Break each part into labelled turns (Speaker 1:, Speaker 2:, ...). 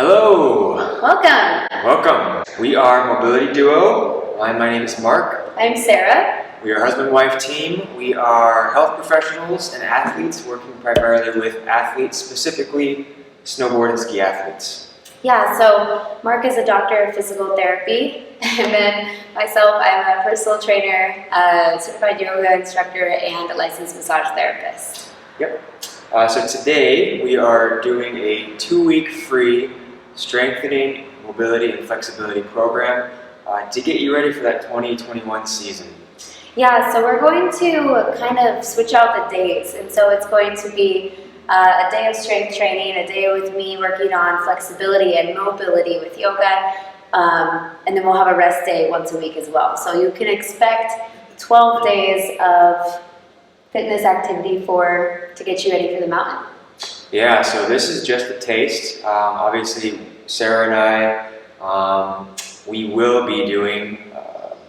Speaker 1: Hello!
Speaker 2: Welcome!
Speaker 1: Welcome! We are Mobility Duo. My name is Mark.
Speaker 2: I'm Sarah.
Speaker 1: We are a husband-wife team. We are health professionals and athletes working primarily with athletes, specifically snowboard and ski athletes.
Speaker 2: Yeah, so Mark is a doctor of physical therapy, and then myself, I'm a personal trainer, a certified yoga instructor, and a licensed massage therapist.
Speaker 1: Yep. So today we are doing a 2-week free strengthening, mobility, and flexibility program to get you ready for that 2021 season.
Speaker 2: Yeah, so we're going to kind of switch out the days, and so it's going to be a day of strength training, a day with me working on flexibility and mobility with yoga, and then we'll have a rest day once a week as well. So you can expect 12 days of fitness activity to get you ready for the mountain.
Speaker 1: Yeah, so this is just a taste. Obviously, Sarah and I, we will be doing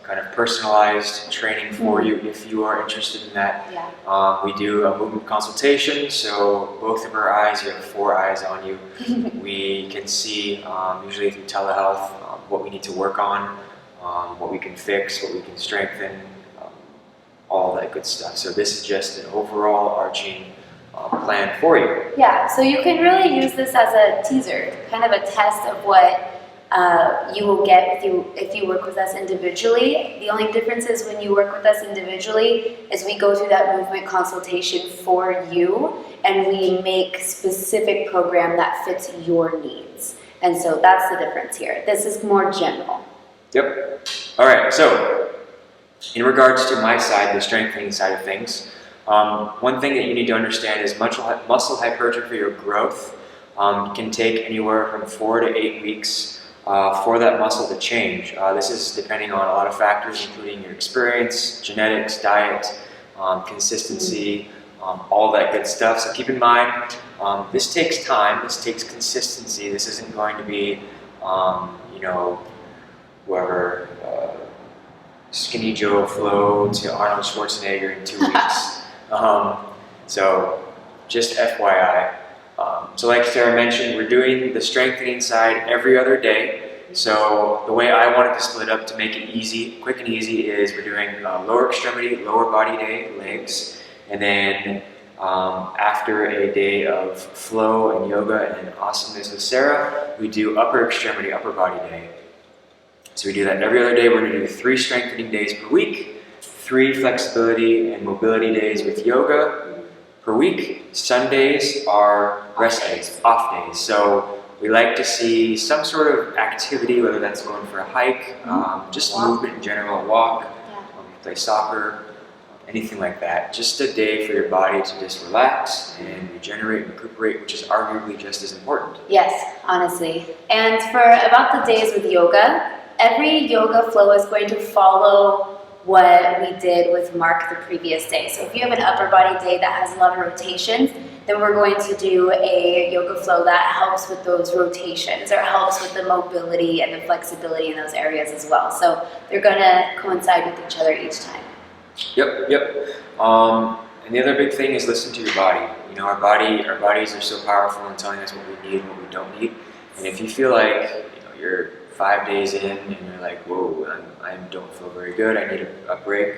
Speaker 1: kind of personalized training for you if you are interested in that.
Speaker 2: Yeah.
Speaker 1: We do a movement consultation, so both of our eyes, you have 4 eyes on you. We can see, usually through telehealth, what we need to work on, what we can fix, what we can strengthen, all that good stuff. So this is just an overall arching plan for you.
Speaker 2: Yeah, so you can really use this as a teaser, kind of a test of what you will get if you work with us individually. The only difference is when you work with us individually is we go through that movement consultation for you and we make specific program that fits your needs. And so that's the difference here. This is more general.
Speaker 1: Yep. All right, so in regards to my side, the strengthening side of things, one thing that you need to understand is muscle hypertrophy or growth can take anywhere from 4 to 8 weeks for that muscle to change. This is depending on a lot of factors, including your experience, genetics, diet, consistency, all that good stuff. So keep in mind, this takes time, this takes consistency. This isn't going to be, whoever, Skinny Joe flow to Arnold Schwarzenegger in 2 weeks. So just FYI. So like Sarah mentioned, we're doing the strengthening side every other day. So the way I wanted to split up to make it easy, quick and easy, is we're doing lower extremity, lower body day, legs, and then after a day of flow and yoga and awesomeness with Sarah, we do upper extremity, upper body day. So we do that every other day. We're going to do 3 strengthening days per week, 3 flexibility and mobility days with yoga per week. Sundays are rest days, off days. So we like to see some sort of activity, whether that's going for a hike, just movement in general, a walk, play soccer, anything like that. Just a day for your body to just relax and regenerate and recuperate, which is arguably just as important.
Speaker 2: Yes, honestly. And for about the days with yoga, every yoga flow is going to follow what we did with Mark the previous day. So if you have an upper body day that has a lot of rotations, then we're going to do a yoga flow that helps with those rotations or helps with the mobility and the flexibility in those areas as well. So they're going to coincide with each other each time.
Speaker 1: Yep. And the other big thing is listen to your body. You know, our bodies are so powerful in telling us what we need and what we don't need. And if you feel like you're 5 days in and you're like, whoa, I don't feel very good, I need a break,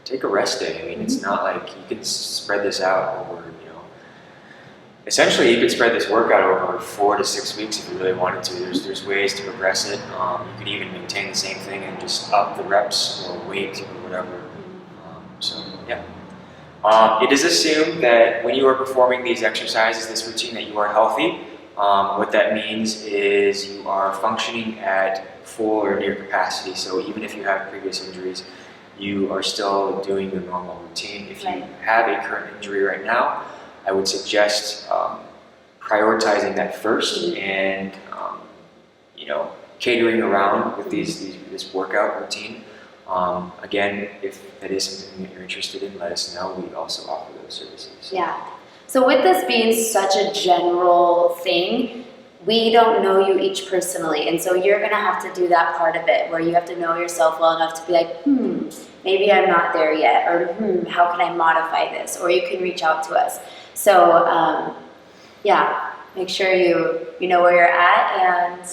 Speaker 1: take a rest day. I mean, it's not like you can spread this out over, essentially you could spread this workout over 4 to 6 weeks if you really wanted to. There's ways to progress it. You could even maintain the same thing and just up the reps or weight or whatever. It is assumed that when you are performing these exercises, this routine, that you are healthy. What that means is you are functioning at full or near capacity. So even if you have previous injuries, you are still doing your normal routine. If you have a current injury right now, I would suggest prioritizing that first and catering around with this workout routine. Again, if that is something that you're interested in, let us know. We also offer those services.
Speaker 2: Yeah. So with this being such a general thing, we don't know you each personally. And so you're going to have to do that part of it where you have to know yourself well enough to be like, maybe I'm not there yet, or how can I modify this? Or you can reach out to us. So make sure you know where you're at and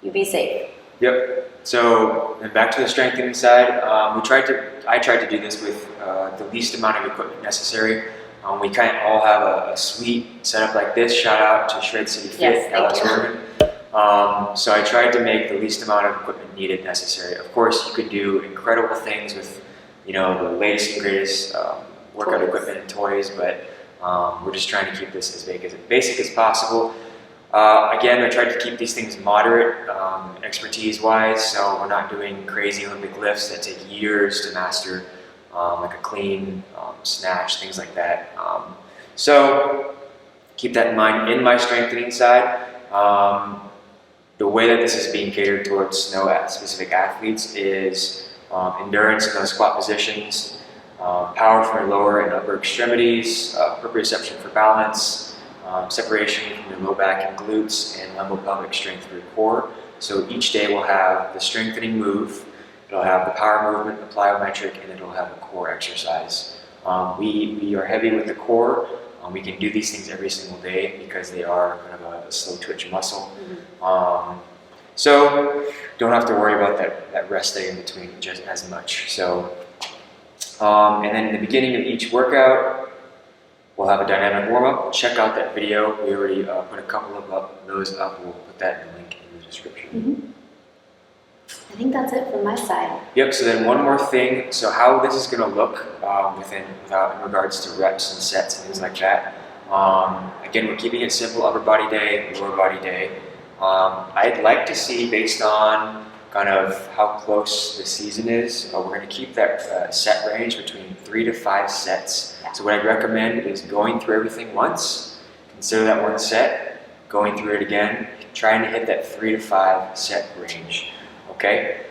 Speaker 2: you be safe.
Speaker 1: Yep. So then back to the strengthening side, I tried to do this with the least amount of equipment necessary. We kind of all have a sweet setup like this. Shout out to Shred City Fit,
Speaker 2: Yes,
Speaker 1: Dallas,
Speaker 2: thank you.
Speaker 1: Oregon. So I tried to make the least amount of equipment needed necessary. Of course, you could do incredible things with, the latest and greatest workout
Speaker 2: Toys.
Speaker 1: equipment and toys, but we're just trying to keep this as basic as possible. Again, I tried to keep these things moderate, expertise-wise, so we're not doing crazy Olympic lifts that take years to master, like a clean snatch, things like that. So keep that in mind. In my strengthening side, the way that this is being catered towards specific athletes is endurance in those squat positions, power for your lower and upper extremities, proprioception for balance, separation from your low back and glutes, and lumbo-pelvic strength for your core. So each day will have the strengthening move, it'll have the power movement, the plyometric, and it'll have a core exercise. We are heavy with the core. We can do these things every single day because they are kind of a slow twitch muscle. So don't have to worry about that rest day in between just as much. So, and then in the beginning of each workout, we'll have a dynamic warm-up. Check out that video. We already put a couple of those up. We'll put that in the link in the description.
Speaker 2: I think that's it from my side.
Speaker 1: Yep, so then one more thing. So how this is going to look in regards to reps and sets and things like that. Again, we're keeping it simple, upper body day, lower body day. I'd like to see, based on kind of how close the season is, we're going to keep that set range between 3 to 5 sets.
Speaker 2: Yeah.
Speaker 1: So what I'd recommend is going through everything once, consider that one set, going through it again, trying to hit that 3 to 5 set range. Okay,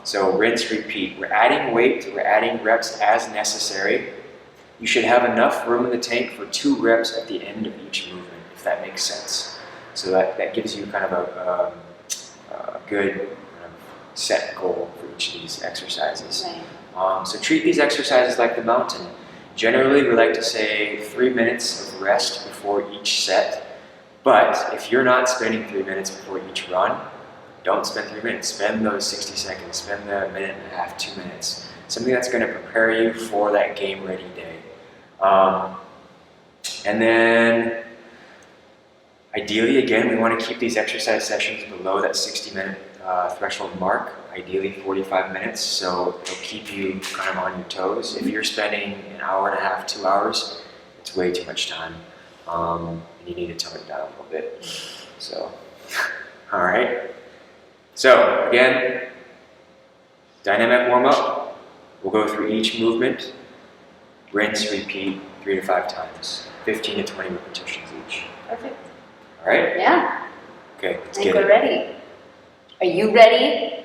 Speaker 1: so rinse, repeat. We're adding weight, we're adding reps as necessary. You should have enough room in the tank for 2 reps at the end of each movement, if that makes sense. So that gives you kind of a good kind of set goal for each of these exercises.
Speaker 2: Right.
Speaker 1: So treat these exercises like the mountain. Generally, we like to say 3 minutes of rest before each set. But if you're not spending 3 minutes before each run, don't spend 3 minutes. Spend those 60 seconds. Spend the minute and a half, 2 minutes. Something that's going to prepare you for that game-ready day. And then, ideally, again, we want to keep these exercise sessions below that 60-minute threshold mark. Ideally, 45 minutes, so it'll keep you kind of on your toes. If you're spending an hour and a half, 2 hours, it's way too much time. And you need to tone it down a little bit. So, all right. So again, dynamic warm-up. We'll go through each movement, rinse, repeat 3 to 5 times, 15 to 20 repetitions each.
Speaker 2: Perfect.
Speaker 1: All right?
Speaker 2: Yeah.
Speaker 1: Okay, let's
Speaker 2: I think
Speaker 1: get
Speaker 2: we're
Speaker 1: it.
Speaker 2: ready. Are you ready?